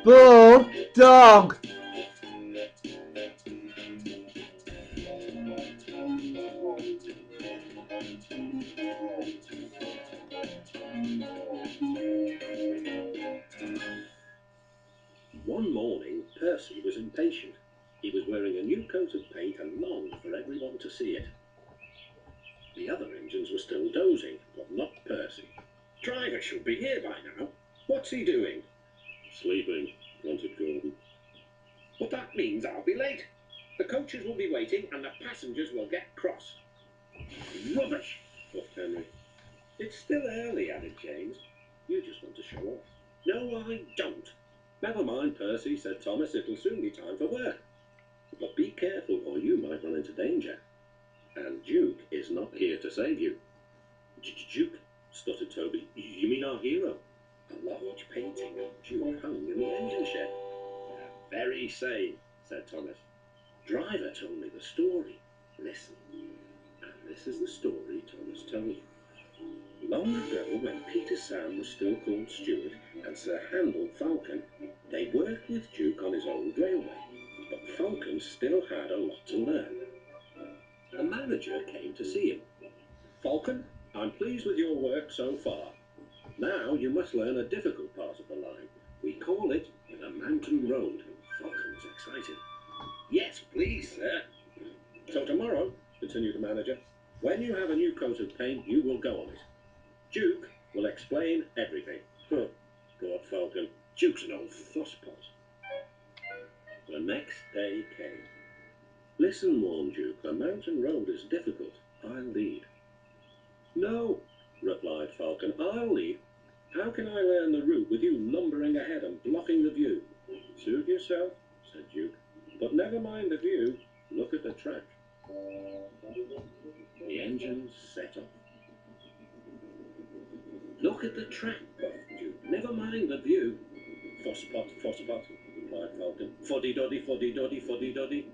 Bulldog. One morning, Percy was impatient. He was wearing a new coat of paint and longed for everyone to see it. The other engines were still dozing, but not Percy. "Driver should be here by now. What's he doing?" "Sleeping," grunted Gordon. "But that means I'll be late. The coaches will be waiting and the passengers will get cross." "Rubbish," puffed Henry. "It's still early," added James. "You just want to show off." "No, I don't." "Never mind, Percy," said Thomas. "It'll soon be time for work. But be careful or you might run into danger. And Duke is not here to save you." "Duke?" stuttered Toby. "You mean our hero?" A large painting of Duke hung in the engine shed. "Very same," said Thomas. "Driver told me the story. Listen." And this is the story Thomas told. Long ago, when Peter Sam was still called Stuart and Sir Handel Falcon, they worked with Duke on his old railway, but Falcon still had a lot to learn. The manager came to see him. "Falcon, I'm pleased with your work so far. Now you must learn a difficult part of the line. We call it the Mountain Road." Falcon was excited. "Yes, please, sir." "So tomorrow," continued the manager, "when you have a new coat of paint, you will go on it. Duke will explain everything." "Huh," thought Falcon. "Duke's an old fusspot." The next day came. "Listen," warned Duke, "the mountain road is difficult. I'll lead." "No," replied Falcon, "I'll lead. How can I learn the route with you lumbering ahead and blocking the view?" "Suit yourself," said Duke. "But never mind the view. Look at the track." The engines set off. "Look at the track," puffed Duke. "Never mind the view." "Fusspot, fusspot," replied Falcon. "Fuddy-duddy, fuddy-duddy, fuddy-duddy."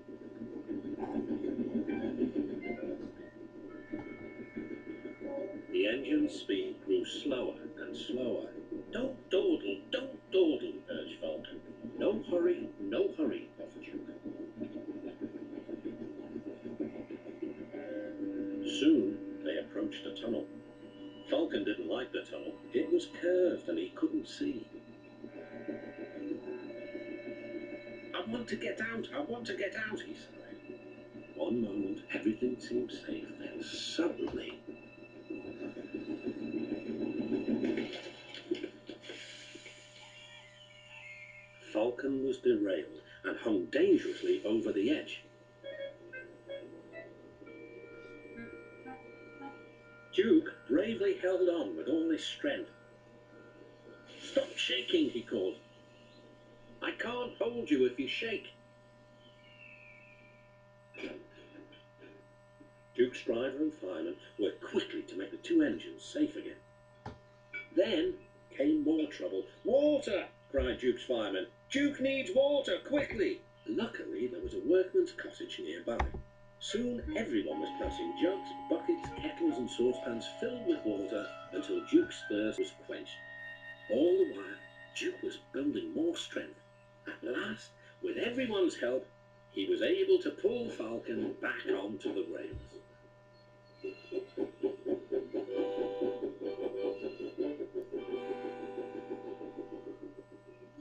The engine's speed grew slower and slower. "Don't dawdle," urged Falcon. "No hurry, no hurry," puffed Duke. Soon they approached a tunnel. Falcon didn't like the tunnel. It was curved and he couldn't see. "I want to get out, I want to get out," he sighed. One moment everything seemed safe, then suddenly... Falcon was derailed and hung dangerously over the edge. Duke bravely held on with all his strength. "Stop shaking," he called. "I can't hold you if you shake." Duke's driver and fireman worked quickly to make the two engines safe again. Then came more trouble. "Water!" cried Duke's fireman. "Duke needs water, quickly!" Luckily, there was a workman's cottage nearby. Soon everyone was passing jugs, buckets, kettles and saucepans filled with water until Duke's thirst was quenched. All the while, Duke was building more strength. At last, with everyone's help, he was able to pull Falcon back onto the rails.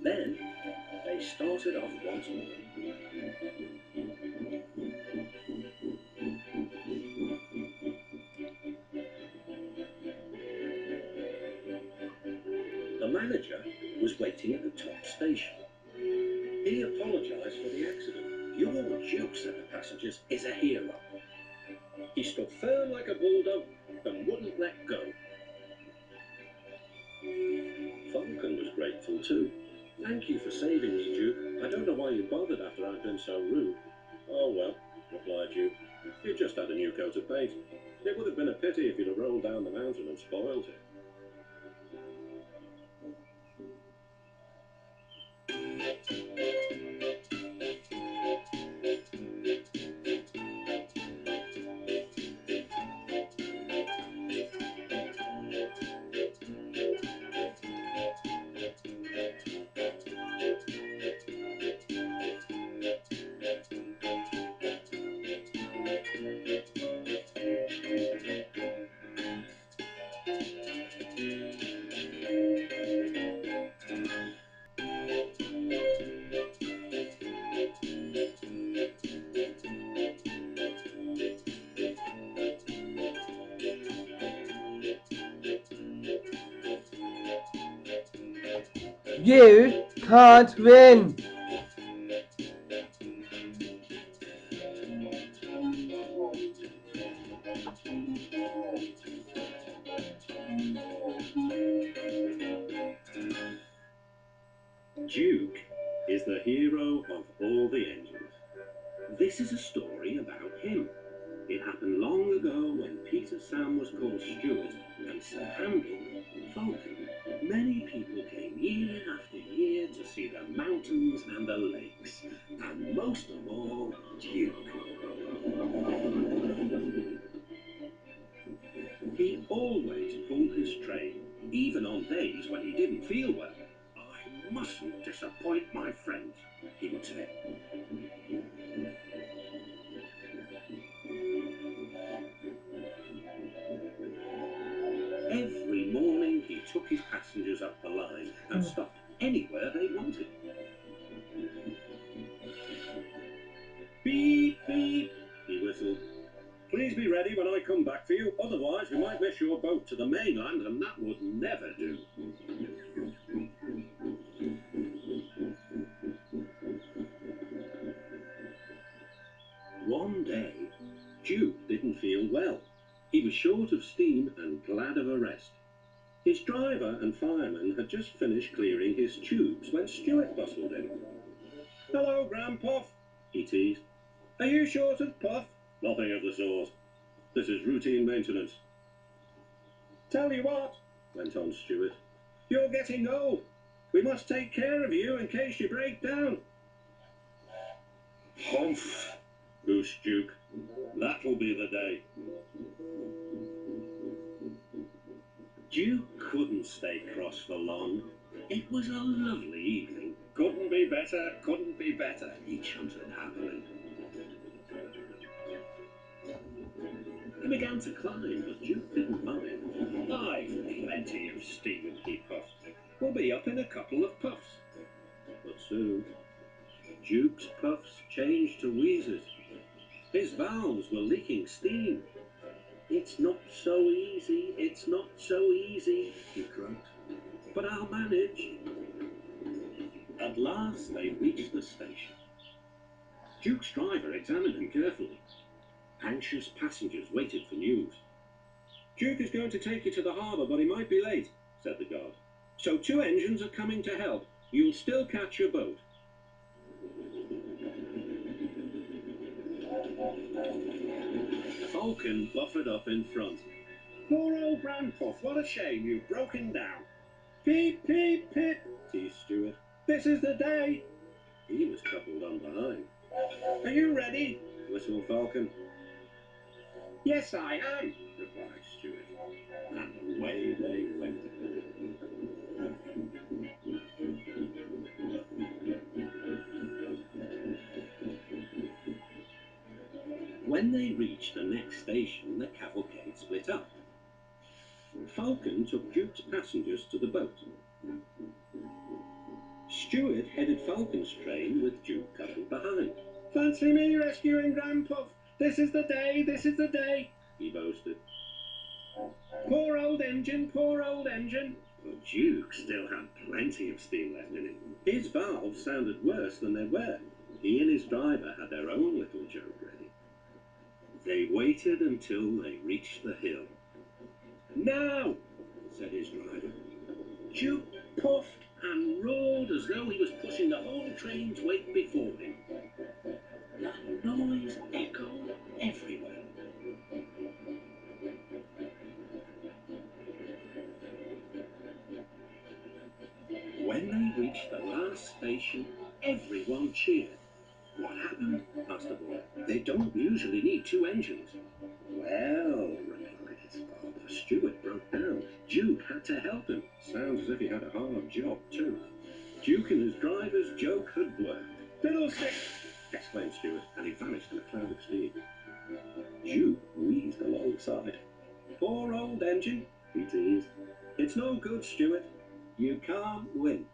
Then they started off once more. The manager was waiting at the top station. He apologized for the accident. "Your Duke," said the passengers, "is a hero. He stood firm like a bulldog and wouldn't let go." Falcon was grateful too. "Thank you for saving me, Duke. I don't know why you bothered after I'd been so rude." "Oh well," replied Duke. "You just had a new coat of paint. It would have been a pity if you'd have rolled down the mountain and spoiled it." You can't win. Duke is the hero of all the engines. This is a story about him. It happened long ago when Peter Sam was called Stuart and Sir Handel Falcon. Many people came year after year to see the mountains and the lakes, and most of all, Duke. He always pulled his train, even on days when he didn't feel well. I mustn't disappoint my friends, he would say. Every morning he took his passengers up the line and stopped anywhere they wanted. Beep, beep, he whistled. Please be ready when I come back for you, otherwise we might miss your boat to the mainland, and that would never do. One day, Duke didn't feel well. He was short of steam and glad of a rest. His driver and fireman had just finished clearing his tubes when Stuart bustled in. Hello, Grandpuff, he teased. Are you short of puff? Nothing of the sort. This is routine maintenance. Tell you what, went on Stuart, you're getting old. We must take care of you in case you break down. Humph, goosed Duke. That'll be the day. Duke couldn't stay cross for long. It was a lovely evening. Couldn't be better, couldn't be better, he chanted happily. He began to climb, but Duke didn't mind. I've plenty of steam, he puffed. We'll be up in a couple of puffs. But soon, Duke's puffs changed to wheezes. His valves were leaking steam. It's not so easy, it's not so easy, he croaked. But I'll manage. At last they reached the station. Duke's driver examined him carefully. Anxious passengers waited for news. Duke is going to take you to the harbour, but he might be late, said the guard. So 2 engines are coming to help. You'll still catch your boat. Falcon buffered up in front. Poor old Grandpuff, what a shame you've broken down. Peep, peep, pip, teased Stuart. This is the day. He was coupled on behind. Are you ready? Whistled Falcon. Yes, I am, replied Stuart. And away they went. When they reached the next station, the cavalcade split up. Falcon took Duke's passengers to the boat. Stuart headed Falcon's train with Duke coupled behind. Fancy me rescuing Grandpuff. This is the day, this is the day, he boasted. Poor old engine, poor old engine. But Duke still had plenty of steam left in him. His valves sounded worse than they were. He and his driver had their own little joke ready. They waited until they reached the hill. Now, said his driver. Duke puffed and roared as though he was pushing the whole train's weight before him. The noise echoed everywhere. When they reached the last station, everyone cheered. What happened? Asked the boy. They don't usually need 2 engines. Well, replied his father, Stuart broke down. Duke had to help him. Sounds as if he had a hard job, too. Duke and his driver's joke had worked. Fiddlesticks! Exclaimed Stuart, and he vanished in a cloud of steam. Duke wheezed alongside. Poor old engine, he teased. It's no good, Stuart. You can't win.